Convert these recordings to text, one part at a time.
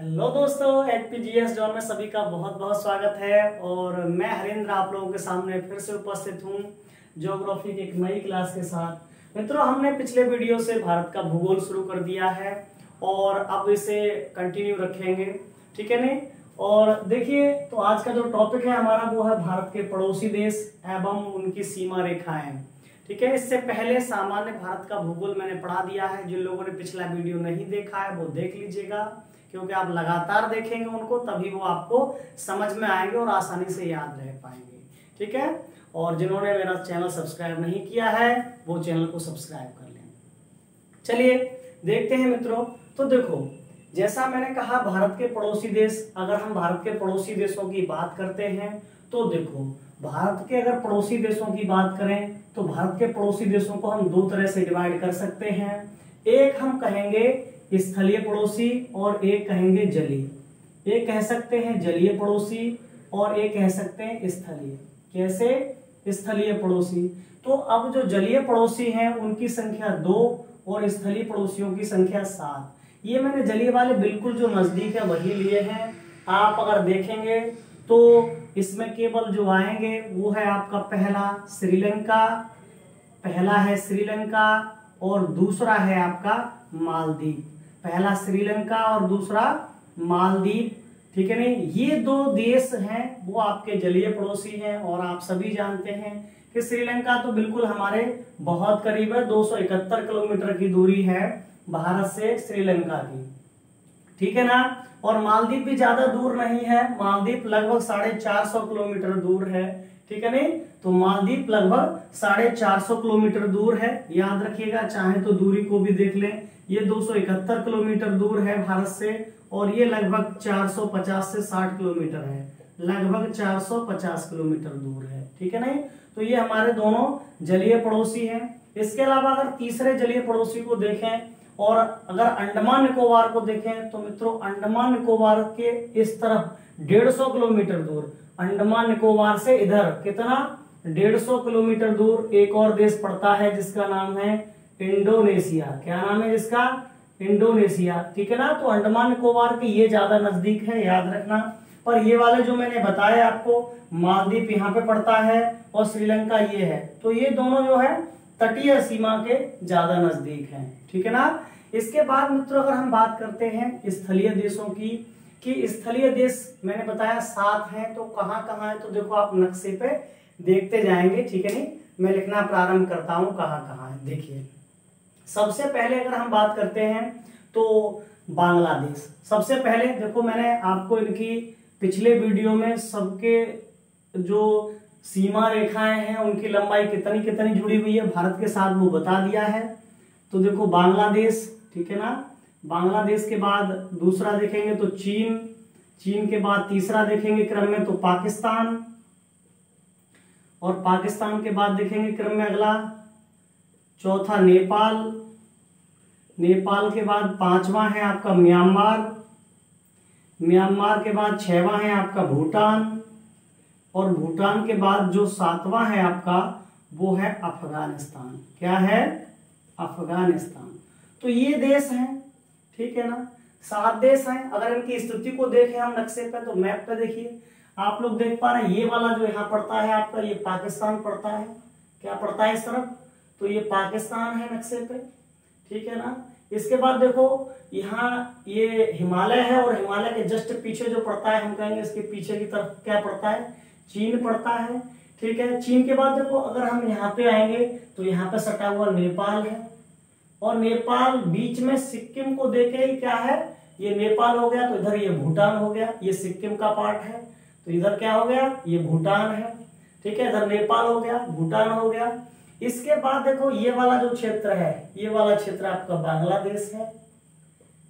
Hello दोस्तों, HPGS John में सभी का बहुत बहुत स्वागत है। और मैं हरेंद्र आप लोगों के सामने फिर से उपस्थित हूँ ज्योग्राफी की एक नई क्लास के साथ। मित्रों, हमने पिछले वीडियो से भारत का भूगोल शुरू कर दिया है और अब इसे कंटिन्यू रखेंगे, ठीक है नहीं। और देखिए, तो आज का जो टॉपिक है हमारा वो है भारत के पड़ोसी देश एवं उनकी सीमा रेखाएं, ठीक है। इससे पहले सामान्य भारत का भूगोल मैंने पढ़ा दिया है। जिन लोगों ने पिछला वीडियो नहीं देखा है वो देख लीजिएगा, क्योंकि आप लगातार देखेंगे उनको तभी वो आपको समझ में आएंगे और आसानी से याद रह पाएंगे, ठीक है। और जिन्होंने मेरा चैनल सब्सक्राइब नहीं किया है वो चैनल को सब्सक्राइब कर लें। चलिए देखते हैं मित्रों। तो देखो, जैसा मैंने कहा भारत के पड़ोसी देश, अगर हम भारत के पड़ोसी देशों की बात करते हैं तो देखो, भारत के अगर पड़ोसी देशों की बात करें तो भारत के पड़ोसी देशों को हम दो तरह से डिवाइड कर सकते हैं। एक हम कहेंगे स्थलीय पड़ोसी और एक कहेंगे जलीय। एक कह सकते हैं जलीय पड़ोसी और एक कह सकते हैं स्थलीय। कैसे? स्थलीय पड़ोसी। तो अब जो जलीय पड़ोसी हैं उनकी संख्या 2 और स्थलीय पड़ोसियों की संख्या 7। ये मैंने जलीय वाले बिल्कुल जो नजदीक है वही लिए हैं। आप अगर देखेंगे तो इसमें केवल जो आएंगे वो है आपका पहला श्रीलंका, पहला है श्रीलंका और दूसरा है आपका मालदीव। पहला श्रीलंका और दूसरा मालदीव, ठीक है नहीं। ये दो देश हैं वो आपके जलीय पड़ोसी हैं। और आप सभी जानते हैं कि श्रीलंका तो बिल्कुल हमारे बहुत करीब है, 271 किलोमीटर की दूरी है भारत से श्रीलंका की, ठीक है ना। और मालदीव भी ज्यादा दूर नहीं है, मालदीव लगभग 450 किलोमीटर दूर है, ठीक है नहीं। तो मालदीव लगभग 450 किलोमीटर दूर है, याद रखिएगा। चाहे तो दूरी को भी देख लें, ये 271 किलोमीटर दूर है भारत से और ये लगभग 450 से 60 किलोमीटर है, लगभग 450 किलोमीटर दूर है, ठीक है नहीं। तो ये हमारे दोनों जलीय पड़ोसी हैं। इसके अलावा अगर तीसरे जलीय पड़ोसी को देखें और अगर अंडमान निकोबार को देखें तो मित्रों, अंडमान निकोबार के इस तरफ 150 किलोमीटर दूर, अंडमान निकोबार से इधर कितना 150 किलोमीटर दूर एक और देश पड़ता है जिसका नाम है इंडोनेशिया। क्या नाम है जिसका? इंडोनेशिया, ठीक है ना। तो अंडमान निकोबार के ये ज्यादा नजदीक है, याद रखना। पर ये वाले जो मैंने बताया आपको, मालदीव यहाँ पे पड़ता है और श्रीलंका ये है, तो ये दोनों जो है तटीय सीमा के ज्यादा नजदीक हैं, ठीक है ना। इसके बाद मित्रों अगर हम बात करते हैं स्थलीय देशों की, कि स्थलीय देश मैंने बताया 7 हैं, तो कहाँ कहाँ है तो देखो आप नक्शे पे देखते जाएंगे, ठीक है नहीं। मैं लिखना प्रारंभ करता हूँ कहाँ कहाँ है। देखिए, सबसे पहले अगर हम बात करते हैं तो बांग्लादेश। सबसे पहले देखो, मैंने आपको इनकी पिछले वीडियो में सबके जो सीमा रेखाएं हैं उनकी लंबाई कितनी कितनी जुड़ी हुई है भारत के साथ वो बता दिया है। तो देखो बांग्लादेश, ठीक है ना। बांग्लादेश के बाद दूसरा देखेंगे तो चीन, चीन के बाद तीसरा देखेंगे क्रम में तो पाकिस्तान, और पाकिस्तान के बाद देखेंगे क्रम में अगला चौथा नेपाल, नेपाल के बाद 5वां है आपका म्यांमार, म्यांमार के बाद 6वां है आपका भूटान, और भूटान के बाद जो 7वां है आपका वो है अफगानिस्तान। क्या है? अफगानिस्तान। तो ये देश हैं, ठीक है ना। 7 देश हैं। अगर इनकी स्थिति को देखें हम नक्शे पे तो मैप पे देखिए, आप लोग देख पा रहे हैं ये वाला जो यहाँ पड़ता है आपका, ये पाकिस्तान पड़ता है। क्या पड़ता है इस तरफ? तो ये पाकिस्तान है नक्शे पे, ठीक है ना। इसके बाद देखो यहाँ ये हिमालय है और हिमालय के जस्ट पीछे जो पड़ता है हम कहेंगे इसके पीछे की तरफ क्या पड़ता है? चीन पड़ता है, ठीक है। चीन के बाद देखो अगर हम यहाँ पे आएंगे तो यहाँ पे सटा हुआ नेपाल है, और नेपाल बीच में सिक्किम को देखे ही क्या है, ये नेपाल हो गया, तो इधर ये भूटान हो गया, ये सिक्किम का पार्ट है, तो इधर क्या हो गया, ये भूटान है, ठीक है। इधर नेपाल हो गया, भूटान हो गया। इसके बाद देखो ये वाला जो क्षेत्र है, ये वाला क्षेत्र आपका बांग्लादेश है,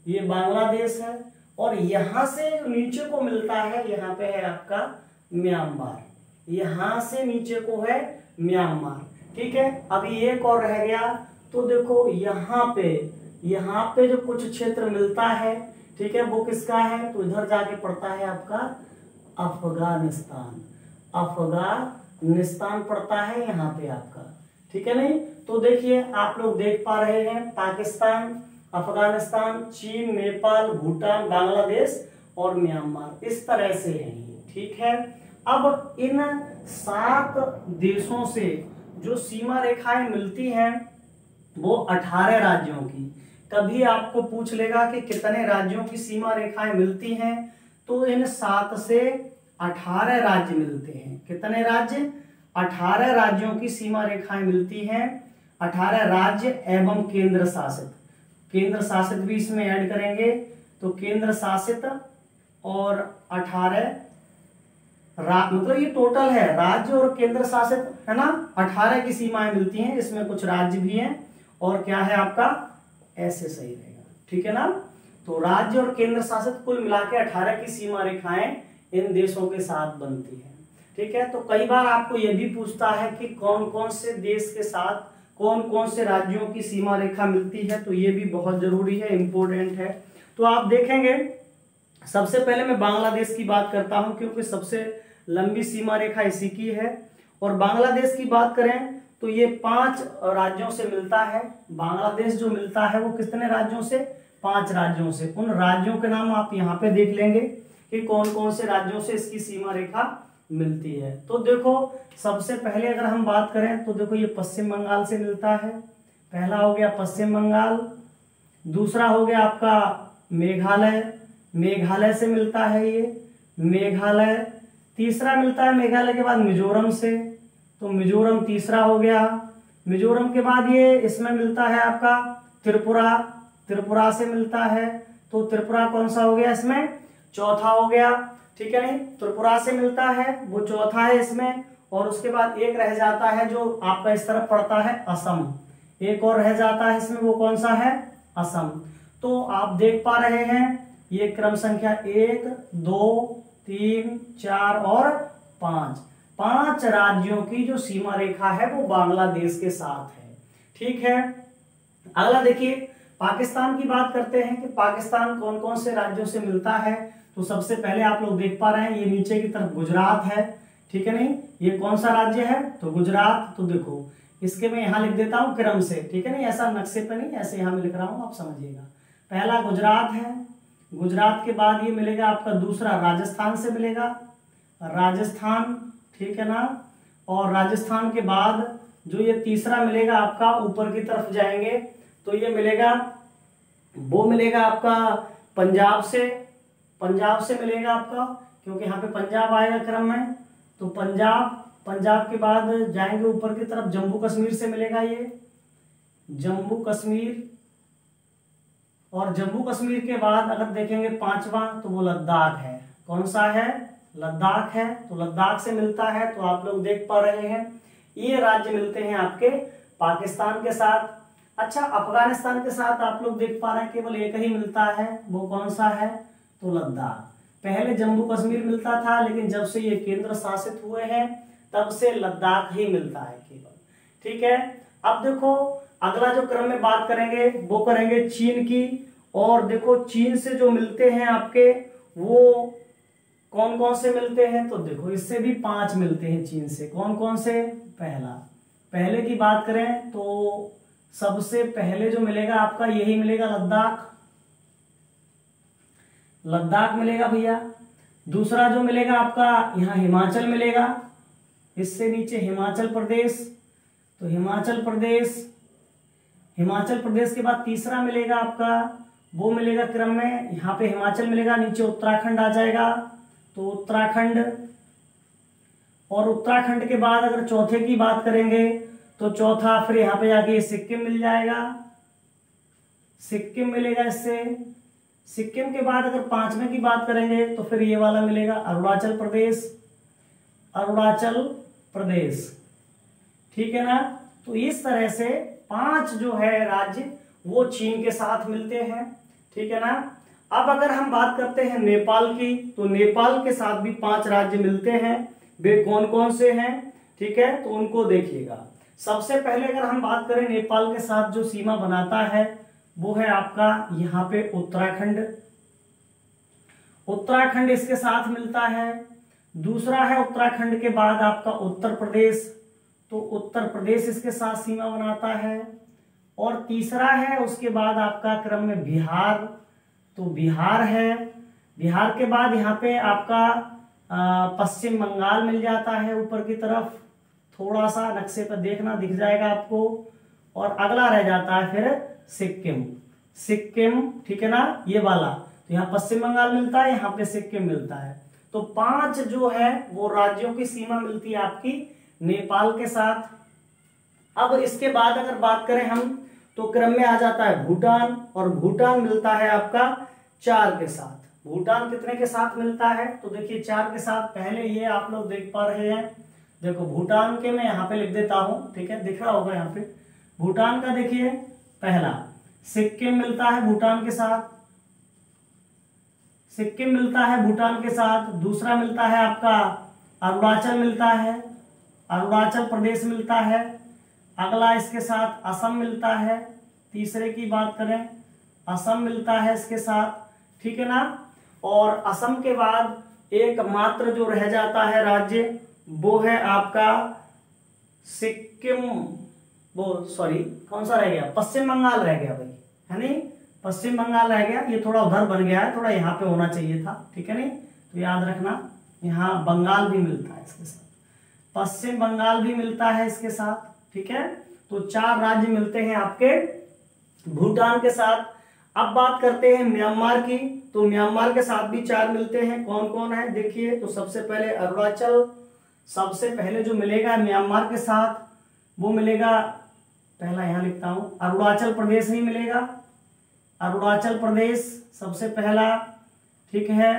ये बांग्लादेश है, और यहां से नीचे को मिलता है, यहाँ पे है आपका म्यांमार, यहां से नीचे को है म्यांमार, ठीक है। अभी एक और रह गया, तो देखो यहाँ पे जो कुछ क्षेत्र मिलता है, ठीक है, वो किसका है? तो इधर जाके पड़ता है आपका अफगानिस्तान, अफगानिस्तान पड़ता है यहाँ पे आपका, ठीक है नहीं। तो देखिए आप लोग देख पा रहे हैं पाकिस्तान अफगानिस्तान, चीन, नेपाल, भूटान, बांग्लादेश और म्यांमार, इस तरह से है ये। ठीक है, अब इन 7 देशों से जो सीमा रेखाएं मिलती हैं वो 18 राज्यों की। कभी आपको पूछ लेगा कि कितने राज्यों की सीमा रेखाएं मिलती हैं, तो इन 7 से 18 राज्य मिलते हैं। कितने राज्य? 18 राज्यों की सीमा रेखाएं मिलती हैं। 18 राज्य एवं केंद्र शासित, केंद्र शासित भी इसमें ऐड करेंगे, तो केंद्र शासित और 18 मतलब ये टोटल है, राज्य और केंद्र शासित है ना, 18 की सीमाएं मिलती हैं। इसमें कुछ राज्य भी हैं और क्या है आपका, ऐसे सही रहेगा। ठीक है ना, तो राज्य और केंद्र शासित कुल मिला के 18 की सीमा रेखाएं इन देशों के साथ बनती है। ठीक है, तो कई बार आपको यह भी पूछता है कि कौन कौन से देश के साथ कौन कौन से राज्यों की सीमा रेखा मिलती है, तो ये भी बहुत जरूरी है, इंपॉर्टेंट है। तो आप देखेंगे, सबसे पहले मैं बांग्लादेश की बात करता हूं क्योंकि सबसे लंबी सीमा रेखा इसी की है। और बांग्लादेश की बात करें तो ये 5 राज्यों से मिलता है। बांग्लादेश जो मिलता है वो कितने राज्यों से? 5 राज्यों से। उन राज्यों के नाम आप यहाँ पे देख लेंगे कि कौन कौन से राज्यों से इसकी सीमा रेखा मिलती है। तो देखो, सबसे पहले अगर हम बात करें तो देखो, ये पश्चिम बंगाल से मिलता है। पहला हो गया पश्चिम बंगाल, दूसरा हो गया आपका मेघालय, मेघालय से मिलता है ये मेघालय। तीसरा मिलता है मेघालय के बाद मिजोरम से, तो मिजोरम तीसरा हो गया। मिजोरम के बाद ये इसमें मिलता है आपका त्रिपुरा, त्रिपुरा से मिलता है, तो त्रिपुरा कौन सा हो गया इसमें? चौथा हो गया। ठीक है, नहीं, त्रिपुरा से मिलता है, वो चौथा है इसमें। और उसके बाद एक रह जाता है जो आपका इस तरफ पड़ता है, असम। एक और रह जाता है इसमें, वो कौन सा है? असम। तो आप देख पा रहे हैं ये क्रम संख्या 1, 2, 3, 4 और 5 राज्यों की जो सीमा रेखा है वो बांग्लादेश के साथ है। ठीक है, अगला देखिए, पाकिस्तान की बात करते हैं कि पाकिस्तान कौन कौन से राज्यों से मिलता है। तो सबसे पहले आप लोग देख पा रहे हैं, ये नीचे की तरफ गुजरात है। ठीक है, नहीं, ये कौन सा राज्य है? तो गुजरात। तो देखो, इसके मैं यहां लिख देता हूं क्रम से। ठीक है, नहीं, ऐसा नक्शे पे नहीं, ऐसे यहां मैं लिख रहा हूं, आप समझिएगा। पहला गुजरात है, गुजरात के बाद ये मिलेगा आपका दूसरा राजस्थान से मिलेगा, राजस्थान। ठीक है ना, और राजस्थान के बाद जो ये तीसरा मिलेगा आपका, ऊपर की तरफ जाएंगे तो ये मिलेगा, वो मिलेगा आपका पंजाब से, पंजाब से मिलेगा आपका, क्योंकि यहाँ पे पंजाब आएगा क्रम में। तो पंजाब, पंजाब के बाद जाएंगे ऊपर की तरफ, जम्मू कश्मीर से मिलेगा ये जम्मू कश्मीर। और जम्मू कश्मीर के बाद अगर देखेंगे 5वां, तो वो लद्दाख है। कौन सा है? लद्दाख है, तो लद्दाख से मिलता है। तो आप लोग देख पा रहे हैं ये राज्य मिलते हैं आपके पाकिस्तान के साथ। अच्छा, अफगानिस्तान के साथ आप लोग देख पा रहे हैं केवल एक ही मिलता है, वो कौन सा है? तो लद्दाख। पहले जम्मू कश्मीर मिलता था, लेकिन जब से ये केंद्र शासित हुए हैं तब से लद्दाख ही मिलता है केवल। ठीक है, अब देखो, अगला जो क्रम में बात करेंगे वो करेंगे चीन की। और देखो, चीन से जो मिलते हैं आपके, वो कौन कौन से मिलते हैं? तो देखो, इससे भी 5 मिलते हैं चीन से। कौन कौन से? पहले की बात करें तो सबसे पहले जो मिलेगा आपका यही मिलेगा, लद्दाख, लद्दाख मिलेगा भैया। दूसरा जो मिलेगा आपका यहाँ हिमाचल मिलेगा, इससे नीचे हिमाचल प्रदेश, तो हिमाचल प्रदेश। हिमाचल प्रदेश के बाद तीसरा मिलेगा आपका, वो मिलेगा क्रम में, यहाँ पे हिमाचल मिलेगा, नीचे उत्तराखंड आ जाएगा, तो उत्तराखंड। और उत्तराखंड के बाद अगर चौथे की बात करेंगे तो चौथा फिर यहाँ पे जाके सिक्किम मिल जाएगा, सिक्किम मिलेगा इससे। सिक्किम के बाद अगर 5वें की बात करेंगे तो फिर ये वाला मिलेगा, अरुणाचल प्रदेश, अरुणाचल प्रदेश। ठीक है ना, तो इस तरह से 5 जो है राज्य वो चीन के साथ मिलते हैं। ठीक है ना, अब अगर हम बात करते हैं नेपाल की, तो नेपाल के साथ भी 5 राज्य मिलते हैं। वे कौन कौन से हैं? ठीक है, तो उनको देखिएगा। सबसे पहले अगर हम बात करें नेपाल के साथ जो सीमा बनाता है वो है आपका यहाँ पे उत्तराखंड, उत्तराखंड इसके साथ मिलता है। दूसरा है उत्तराखंड के बाद आपका उत्तर प्रदेश, तो उत्तर प्रदेश इसके साथ सीमा बनाता है। और तीसरा है उसके बाद आपका क्रम में बिहार, तो बिहार है। बिहार के बाद यहाँ पे आपका पश्चिम बंगाल मिल जाता है ऊपर की तरफ, थोड़ा सा नक्शे पर देखना दिख जाएगा आपको। और अगला रह जाता है फिर सिक्किम, सिक्किम ठीक है ना, ये वाला। तो यहाँ पश्चिम बंगाल मिलता है, यहाँ पे सिक्किम मिलता है। तो 5 जो है वो राज्यों की सीमा मिलती है आपकी नेपाल के साथ। अब इसके बाद अगर बात करें हम तो क्रम में आ जाता है भूटान, और भूटान मिलता है आपका 4 के साथ। भूटान कितने के साथ मिलता है तो देखिए 4 के साथ। पहले ये आप लोग देख पा रहे हैं, देखो भूटान के मैं यहाँ पे लिख देता हूं, ठीक है, दिख रहा होगा यहाँ पे। भूटान का देखिए पहला सिक्किम मिलता है भूटान के साथ, सिक्किम मिलता है भूटान के साथ। दूसरा मिलता है आपका अरुणाचल मिलता है, अरुणाचल प्रदेश मिलता है। अगला इसके साथ असम मिलता है। तीसरे की बात करें असम मिलता है इसके साथ, ठीक है ना। और असम के बाद एकमात्र जो रह जाता है राज्य वो है आपका सिक्किम, वो सॉरी कौन सा रह गया, पश्चिम बंगाल रह गया भाई, है नहीं, पश्चिम बंगाल रह गया। ये थोड़ा उधर बन गया है, थोड़ा यहाँ पे होना चाहिए था, ठीक है नहीं। तो याद रखना यहाँ बंगाल भी मिलता है इसके साथ, पश्चिम बंगाल भी मिलता है इसके साथ, ठीक है। तो 4 राज्य मिलते हैं आपके भूटान के साथ। अब बात करते हैं म्यांमार की, तो म्यांमार के साथ भी 4 मिलते हैं। कौन कौन है देखिए, तो सबसे पहले अरुणाचल, सबसे पहले जो मिलेगा म्यांमार के साथ वो मिलेगा, पहला यहां लिखता हूं, अरुणाचल प्रदेश नहीं मिलेगा, अरुणाचल प्रदेश सबसे पहला, ठीक है।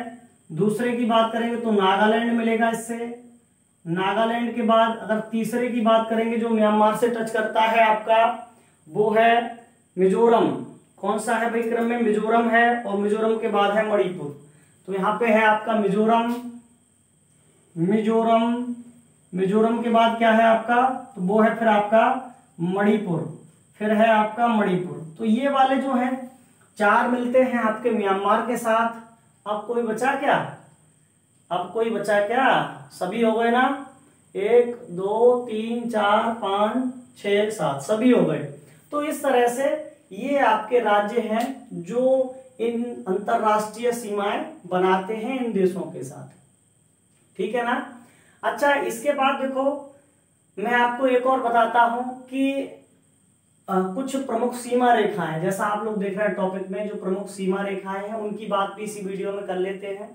दूसरे की बात करेंगे तो नागालैंड मिलेगा इससे। नागालैंड के बाद अगर तीसरे की बात करेंगे जो म्यांमार से टच करता है आपका, वो है मिजोरम। कौन सा है भाई क्रम में, मिजोरम है। और मिजोरम के बाद है मणिपुर। तो यहाँ पे है आपका मिजोरम, मिजोरम, मिजोरम के बाद क्या है आपका, तो वो है फिर आपका मणिपुर, फिर है आपका मणिपुर। तो ये वाले जो हैं 4 मिलते हैं आपके म्यांमार के साथ। अब कोई बचा क्या, अब कोई बचा क्या, सभी हो गए ना, 1 2 3 4 5 6 7 सभी हो गए। तो इस तरह से ये आपके राज्य हैं जो इन अंतरराष्ट्रीय सीमाएं बनाते हैं इन देशों के साथ, ठीक है ना। अच्छा, इसके बाद देखो मैं आपको एक और बताता हूं कि कुछ प्रमुख सीमा रेखाएं, जैसा आप लोग देख रहे हैं टॉपिक में जो प्रमुख सीमा रेखाएं हैं उनकी बात भी इसी वीडियो में कर लेते हैं,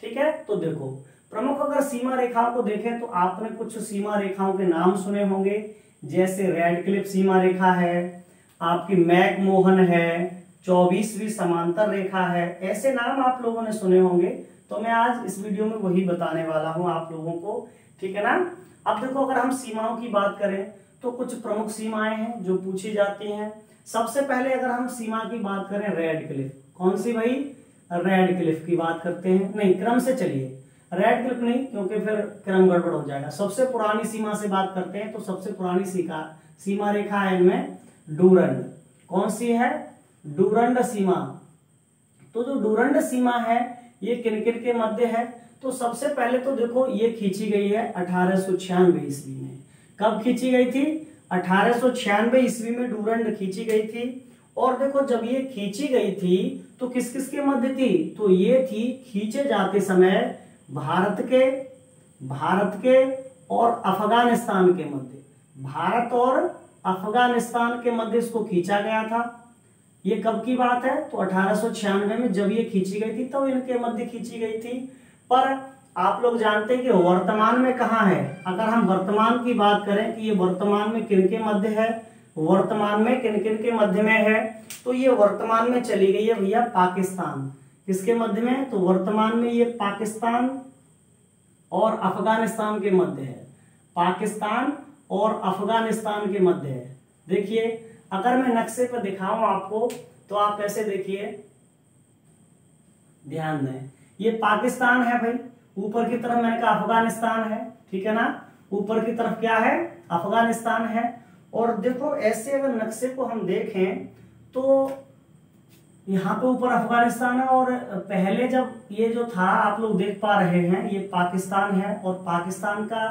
ठीक है। तो देखो प्रमुख अगर सीमा रेखाओं को देखें तो आपने कुछ सीमा रेखाओं के नाम सुने होंगे, जैसे रेड क्लिफ सीमा रेखा है, आपकी मैकमोहन है, 24वीं समांतर रेखा है, ऐसे नाम आप लोगों ने सुने होंगे। तो मैं आज इस वीडियो में वही बताने वाला हूं आप लोगों को, ठीक है ना। अब देखो अगर हम सीमाओं की बात करें तो कुछ प्रमुख सीमाएं हैं जो पूछी जाती हैं। सबसे पहले अगर हम सीमा की बात करें रेड क्लिफ, कौन सी भाई, रेड क्लिफ की बात करते हैं। नहीं क्रम से चलिए, रेड क्लिफ नहीं क्योंकि फिर क्रम गड़बड़ हो जाएगा। सबसे पुरानी सीमा से बात करते हैं, तो सबसे पुरानी सीमा रेखा है इनमें डूरंड। कौन सी है, डूरंड सीमा। तो जो डूरंड सीमा है ये किन किन के मध्य है, तो सबसे पहले तो देखो ये खींची गई है 1896 ईस्वी में। कब खींची गई थी, 1896 ईस्वी में डूरंड खींची गई थी। और देखो जब ये खींची गई थी तो किस किस के मध्य थी, तो ये थी खींचे जाते समय भारत के और अफगानिस्तान के मध्य, भारत और अफगानिस्तान के मध्य इसको खींचा गया था। ये कब की बात है, तो 1896 में जब ये खींची गई थी तो इनके मध्य खींची गई थी। पर आप लोग जानते हैं कि वर्तमान में कहाँ है। अगर हम वर्तमान की बात करें कि ये वर्तमान में किन के मध्य है, वर्तमान में किन किन के मध्य में है, तो ये वर्तमान में चली गई है भैया पाकिस्तान। किसके मध्य में, तो वर्तमान में ये पाकिस्तान और अफगानिस्तान के मध्य है, पाकिस्तान और अफगानिस्तान के मध्य है। देखिए अगर मैं नक्शे पर दिखाऊं आपको तो आप ऐसे देखिए, ध्यान दें, ये पाकिस्तान है भाई, ऊपर की तरफ मैंने कहा अफगानिस्तान है, ठीक है ना, ऊपर की तरफ क्या है, अफगानिस्तान है। और देखो ऐसे अगर नक्शे को हम देखें तो यहाँ पे ऊपर अफगानिस्तान है, और पहले जब ये जो था आप लोग देख पा रहे हैं ये पाकिस्तान है, और पाकिस्तान का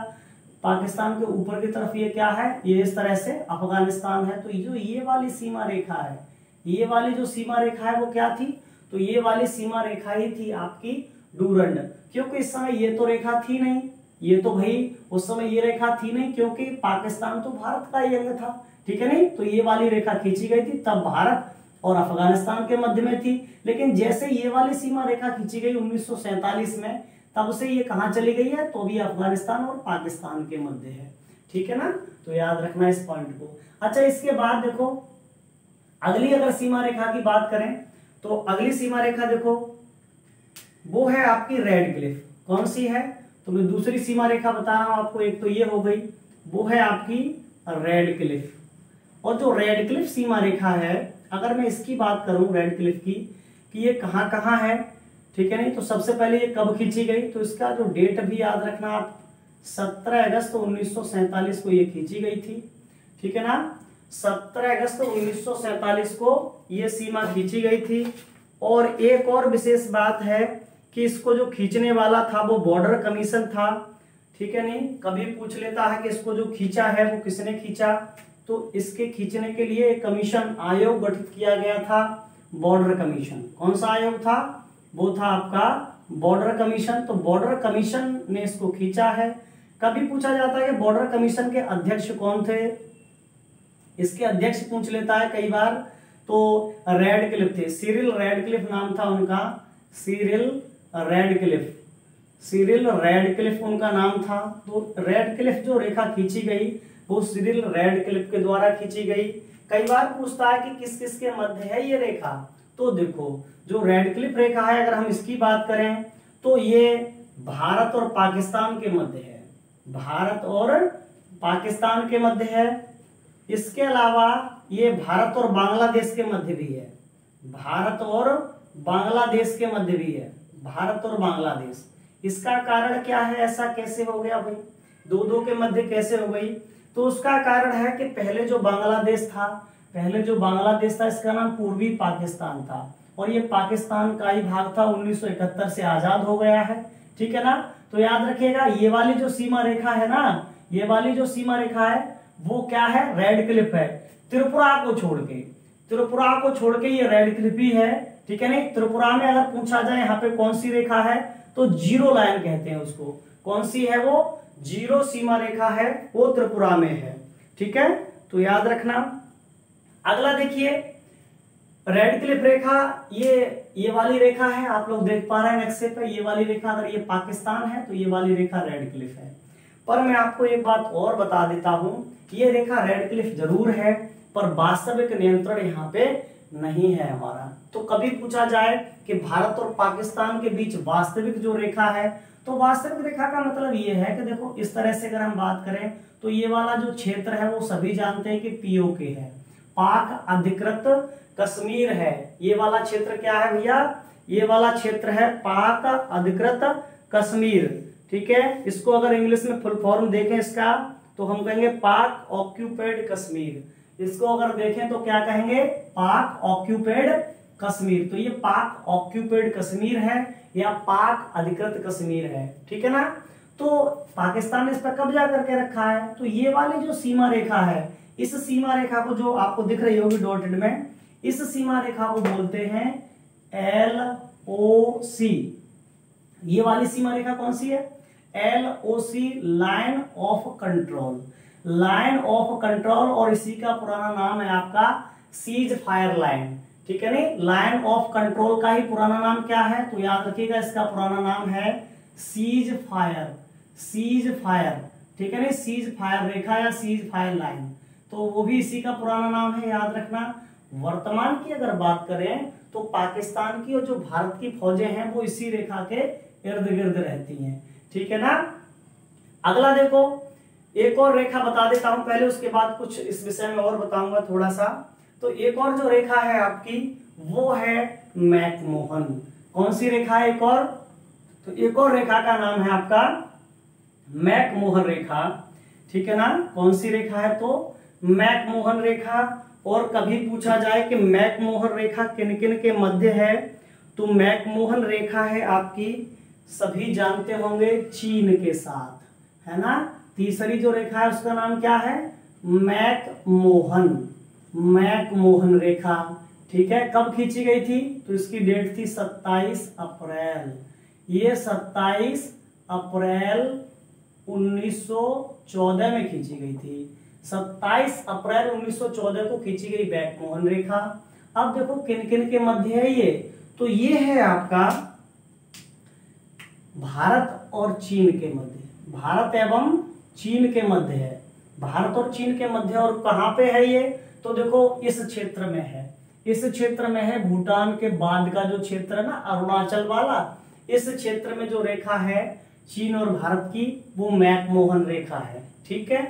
पाकिस्तान के ऊपर की तरफ ये क्या है, ये इस तरह से अफगानिस्तान है। तो जो ये वाली सीमा रेखा है, ये वाली जो सीमा रेखा है वो क्या थी, तो ये वाली सीमा रेखा ही थी आपकी डूरंड। क्योंकि इस समय ये तो रेखा थी नहीं, ये तो भाई उस समय ये रेखा थी नहीं, क्योंकि पाकिस्तान तो भारत का ही अंग था, ठीक है नहीं। तो ये वाली रेखा खींची गई थी, तब भारत और अफगानिस्तान के मध्य में थी। लेकिन जैसे ये वाली सीमा रेखा खींची गई 1947 में, तब से ये कहां चली गई है, तो भी अफगानिस्तान और पाकिस्तान के मध्य है, ठीक है ना। तो याद रखना इस पॉइंट को। अच्छा, इसके बाद देखो अगली अगर सीमा रेखा की बात करें, तो अगली सीमा रेखा देखो वो है आपकी रेड क्लिफ। कौन सी है, तो मैं दूसरी सीमा रेखा बता रहा हूं आपको। एक तो ये हो गई, वो है आपकी रेड क्लिफ। और जो रेड क्लिफ सीमा रेखा है, अगर मैं इसकी बात करूं रेड क्लिफ की, कि ये कहां कहां है, ठीक है नहीं। तो सबसे पहले ये कब खींची गई, तो इसका जो डेट भी याद रखना आप, 17 अगस्त 1947 को ये खींची गई थी, ठीक है ना। 17 अगस्त 1947 को ये सीमा खींची गई थी। और एक और विशेष बात है कि इसको जो खींचने वाला था वो बॉर्डर कमीशन था, ठीक है नहीं। कभी पूछ लेता है कि इसको जो खींचा है वो किसने खींचा, तो इसके खींचने के लिए एक कमीशन आयोग गठित किया गया था, बॉर्डर कमीशन। कौन सा आयोग था, वो था आपका बॉर्डर कमीशन। तो बॉर्डर कमीशन ने इसको खींचा है। कभी पूछा जाता है कि बॉर्डर कमीशन के अध्यक्ष कौन थे, इसके अध्यक्ष पूछ लेता है कई बार, तो रेड क्लिफ थे, सिरिल रेड क्लिफ नाम था उनका, Cyril red Cliff, Cyril red Cliff उनका नाम था। तो रेड क्लिफ जो रेखा खींची गई वो सिरिल रेड क्लिफ के द्वारा खींची गई। कई बार पूछता है कि किस किस के मध्य है ये रेखा, तो देखो जो रेड क्लिफ रेखा है, अगर हम इसकी बात करें तो ये भारत और पाकिस्तान के मध्य है, भारत और पाकिस्तान के मध्य है। इसके अलावा ये भारत और बांग्लादेश के मध्य भी है, भारत और बांग्लादेश के मध्य भी है, भारत और बांग्लादेश। इसका कारण क्या है, ऐसा कैसे हो गया भाई, दो दो के मध्य कैसे हो गई, तो उसका कारण है कि पहले जो बांग्लादेश था, पहले जो बांग्लादेश था इसका नाम पूर्वी पाकिस्तान था, और ये पाकिस्तान का ही भाग था, 1971 से आजाद हो गया है, ठीक है ना। तो याद रखिएगा ये वाली जो सीमा रेखा है ना, ये वाली जो सीमा रेखा है वो क्या है, रेड क्लिफ है। त्रिपुरा को छोड़ के, त्रिपुरा को छोड़ के ये रेड क्लिफ ही है, ठीक है नहीं। त्रिपुरा में अगर पूछा जाए यहाँ पे कौन सी रेखा है, तो जीरो लाइन कहते हैं उसको। कौन सी है वो, जीरो सीमा रेखा है, वो त्रिपुरा में है, ठीक है। तो याद रखना। अगला देखिए रेड क्लिफ रेखा, ये वाली रेखा है, आप लोग देख पा रहे हैं नक्शे पे, ये वाली रेखा अगर ये पाकिस्तान है तो ये वाली रेखा रेड क्लिफ है। पर मैं आपको एक बात और बता देता हूं, ये रेखा रेड क्लिफ जरूर है पर वास्तविक नियंत्रण यहाँ पे नहीं है हमारा। तो कभी पूछा जाए कि भारत और पाकिस्तान के बीच वास्तविक जो रेखा है, तो वास्तविक रेखा का मतलब ये है कि देखो इस तरह से अगर हम बात करें तो ये वाला जो क्षेत्र है वो सभी जानते हैं कि पीओके है, पाक अधिकृत कश्मीर है। ये वाला क्षेत्र क्या है भैया, ये वाला क्षेत्र है पाक अधिकृत कश्मीर, ठीक है। इसको अगर इंग्लिश में फुल फॉर्म देखें इसका, तो हम कहेंगे पाक ऑक्यूपेड कश्मीर। इसको अगर देखें तो क्या कहेंगे, पाक ऑक्यूपेड कश्मीर। तो ये पाक ऑक्यूपेड कश्मीर है या पाक अधिकृत कश्मीर है, ठीक है ना। तो पाकिस्तान ने इस पर कब्जा करके रखा है। तो ये वाली जो सीमा रेखा है, इस सीमा रेखा को जो आपको दिख रही होगी डॉटेड में, इस सीमा रेखा को बोलते हैं LOC। ये वाली सीमा रेखा कौन सी है, LOC, line of control, line of control. और इसी का पुराना नाम है आपका सीज फायर लाइन, ठीक है नहीं। लाइन ऑफ कंट्रोल का ही पुराना नाम क्या है, तो याद रखिएगा इसका पुराना नाम है सीज फायर, सीज फायर, ठीक है नहीं। सीज फायर रेखा या सीज फायर लाइन, तो वो भी इसी का पुराना नाम है, याद रखना। वर्तमान की अगर बात करें तो पाकिस्तान की और जो भारत की फौजें हैं वो इसी रेखा के इर्द गिर्द रहती हैं, ठीक है ना। अगला देखो एक और रेखा बता देता हूं पहले, उसके बाद कुछ इस विषय में और बताऊंगा थोड़ा सा। तो एक और जो रेखा है आपकी वो है मैकमोहन। कौन सी रेखा है एक और, तो एक और रेखा का नाम है आपका मैकमोहन रेखा, ठीक है ना। कौन सी रेखा है, तो मैकमोहन रेखा। और कभी पूछा जाए कि मैकमोहन रेखा किन किन के मध्य है, तो मैकमोहन रेखा है आपकी, सभी जानते होंगे, चीन के साथ, है ना। तीसरी जो रेखा है उसका नाम क्या है, मैकमोहन रेखा। ठीक है, कब खींची गई थी, तो इसकी डेट थी 27 अप्रैल। ये 27 अप्रैल 1914 में खींची गई थी। 27 अप्रैल 1914 को खींची गई मैकमोहन रेखा। अब देखो किन किन के मध्य है ये, तो ये है आपका भारत और चीन के मध्य, भारत एवं चीन के मध्य है, भारत और चीन के मध्य। और कहाँ पे है ये, तो देखो इस क्षेत्र में है, इस क्षेत्र में है, भूटान के बाद का जो क्षेत्र है ना, अरुणाचल वाला, इस क्षेत्र में जो रेखा है चीन और भारत की, वो मैकमोहन रेखा है। ठीक है,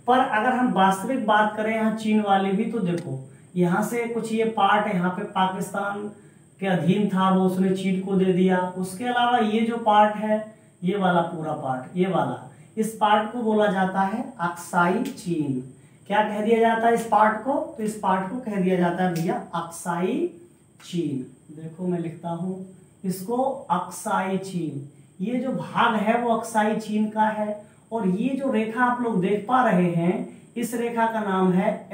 पर अगर हम वास्तविक बात करें यहाँ चीन वाली भी, तो देखो यहाँ से कुछ ये पार्ट यहाँ पे पाकिस्तान के अधीन था, वो उसने चीन को दे दिया। उसके अलावा ये जो पार्ट है, ये वाला पूरा पार्ट, ये वाला, इस पार्ट को बोला जाता है अक्साई चीन। क्या कह दिया जाता है इस पार्ट को, तो इस पार्ट को कह दिया जाता है भैया अक्साई चीन। देखो मैं लिखता हूं इसको अक्साई चीन। ये जो भाग है वो अक्साई चीन का है। और ये जो रेखा आप लोग देख पा रहे हैं, इस रेखा का नाम है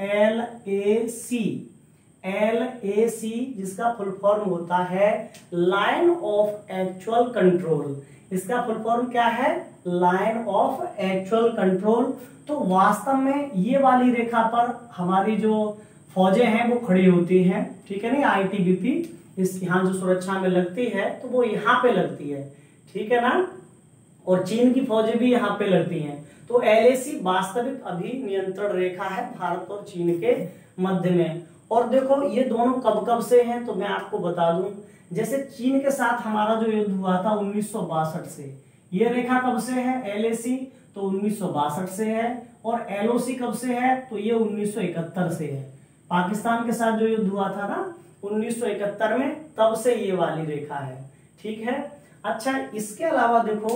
LAC, जिसका फुल फॉर्म होता है लाइन ऑफ एक्चुअल कंट्रोल। इसका फुल फॉर्म क्या है, लाइन ऑफ एक्चुअल कंट्रोल। तो वास्तव में ये वाली रेखा पर हमारी जो फौजें हैं वो खड़ी होती हैं। ठीक है नहीं, ITBP इस यहाँ जो सुरक्षा में लगती है, तो वो यहाँ पे लगती है। ठीक है ना, और चीन की फौजें भी यहाँ पे लगती हैं। तो LAC वास्तविक अभी नियंत्रण रेखा है भारत और चीन के मध्य में। और देखो ये दोनों कब कब से हैं, तो मैं आपको बता दूं, जैसे चीन के साथ हमारा जो युद्ध हुआ था 1962 से, ये रेखा कब से है LAC, तो 1962 से है। और LOC कब से है, तो ये 1971 से है। पाकिस्तान के साथ जो युद्ध हुआ था ना 1971 में, तब से ये वाली रेखा है। ठीक है, अच्छा इसके अलावा देखो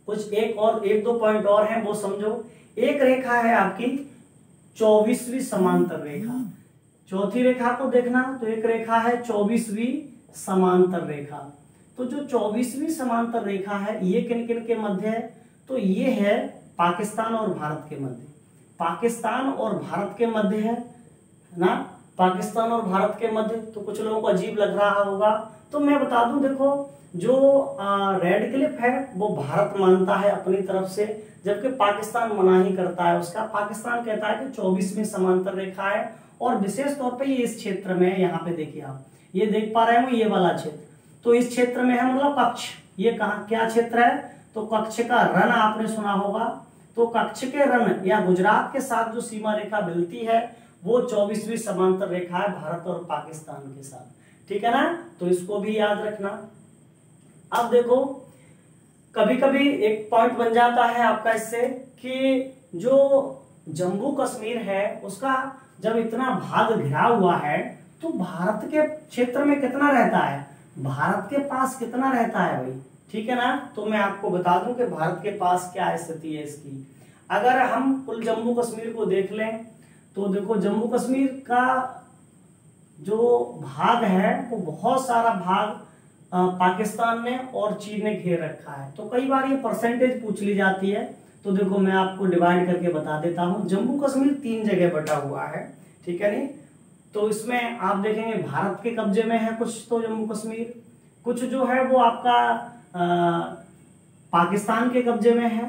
कुछ एक दो पॉइंट और हैं, वो समझो। एक रेखा है आपकी 24वीं समांतर रेखा। चौथी रेखा को देखना, तो एक रेखा है 24वीं समांतर रेखा। तो जो 24वीं समांतर रेखा है ये किन किन के मध्य है, तो ये है पाकिस्तान और भारत के मध्य, पाकिस्तान और भारत के मध्य है ना, पाकिस्तान और भारत के मध्य। तो कुछ लोगों को अजीब लग रहा होगा, तो मैं बता दूं, देखो जो रेड क्लिफ है वो भारत मानता है अपनी तरफ से, जबकि पाकिस्तान मनाही करता है उसका। पाकिस्तान कहता है कि 24वीं समांतर रेखा है, और विशेष तौर पे ये इस क्षेत्र में है। यहाँ पे देखिए आप ये देख पा रहे हो, ये वाला क्षेत्र, तो इस क्षेत्र में है, मतलब कक्ष। ये कहाँ क्या क्षेत्र है, तो कक्ष का रण आपने सुना होगा। तो कक्ष के रण या गुजरात के साथ जो सीमा रेखा मिलती है वो 24वीं समांतर रेखा है भारत और पाकिस्तान के साथ। ठीक है ना, तो इसको भी याद रखना। अब देखो कभी कभी एक पॉइंट बन जाता है आपका इससे कि जो जम्मू कश्मीर है उसका जब इतना भाग घिरा हुआ है, तो भारत के क्षेत्र में कितना रहता है, भारत के पास कितना रहता है भाई। ठीक है ना, तो मैं आपको बता दूं कि भारत के पास क्या स्थिति है इसकी। अगर हम कुल जम्मू कश्मीर को देख लें, तो देखो जम्मू कश्मीर का जो भाग है वो बहुत सारा भाग पाकिस्तान ने और चीन ने घेर रखा है। तो कई बार ये परसेंटेज पूछ ली जाती है, तो देखो मैं आपको डिवाइड करके बता देता हूँ। जम्मू कश्मीर 3 जगह बटा हुआ है। ठीक है नहीं, तो इसमें आप देखेंगे भारत के कब्जे में है कुछ तो जम्मू कश्मीर, कुछ जो है वो आपका पाकिस्तान के कब्जे में है।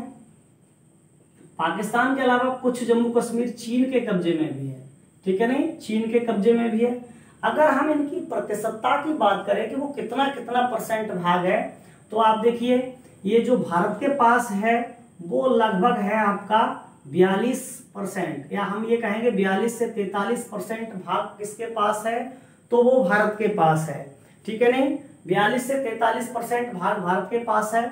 पाकिस्तान के अलावा कुछ जम्मू कश्मीर चीन के कब्जे में भी है। ठीक है नहीं, चीन के कब्जे में भी है। अगर हम इनकी प्रतिशतता की बात करें कि वो कितना कितना परसेंट भाग है, तो आप देखिए ये जो भारत के पास है वो लगभग है आपका 42%, या हम ये कहेंगे 42 से 43% भाग किसके पास है, तो वो भारत के पास है। ठीक है नहीं, 42 से 43% भाग भारत के पास है।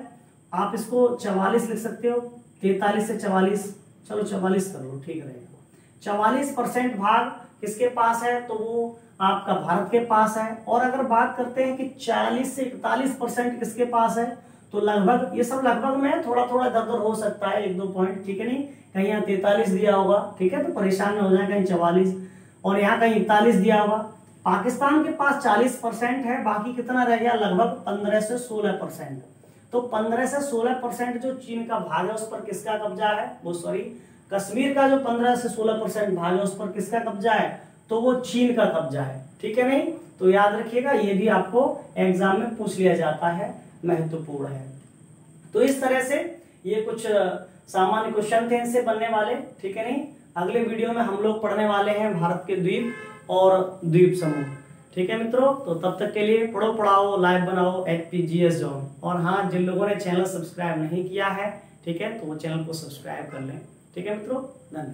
आप इसको 44 लिख सकते हो, 43 से 44, चलो 44 कर लो, ठीक रहेगा। 44% भाग किसके पास है, तो वो आपका भारत के पास है। और अगर बात करते हैं कि 40 से 41% किसके पास है, तो लगभग, ये सब लगभग में थोड़ा थोड़ा इधर उधर हो सकता है, 1-2 पॉइंट। ठीक है नहीं, कहीं यहाँ 43 दिया होगा, ठीक है, तो परेशान न हो जाए, कहीं 44, और यहाँ कहीं 41 दिया होगा। पाकिस्तान के पास 40% है, बाकी कितना रह गया, लगभग 15 से 16%। तो 15 से 16% जो चीन का भाग है उस पर किसका कब्जा है, वो सॉरी कश्मीर का जो 15 से 16% भाग है उस पर किसका कब्जा है, तो वो चीन का कब्जा है। ठीक है, नहीं तो याद रखिएगा, ये भी आपको एग्जाम में पूछ लिया जाता है, महत्वपूर्ण है। तो इस तरह से ये कुछ सामान्य क्वेश्चन थे इनसे बनने वाले। ठीक है, नहीं अगले वीडियो में हम लोग पढ़ने वाले हैं भारत के द्वीप और द्वीप समूह। ठीक है मित्रों, तो तब तक के लिए पढ़ो पढ़ाओ लाइव बनाओ HPGS जोन। और हाँ, जिन लोगों ने चैनल सब्सक्राइब नहीं किया है, ठीक है, तो वो चैनल को सब्सक्राइब कर लें। ठीक है मित्रों, धन्यवाद।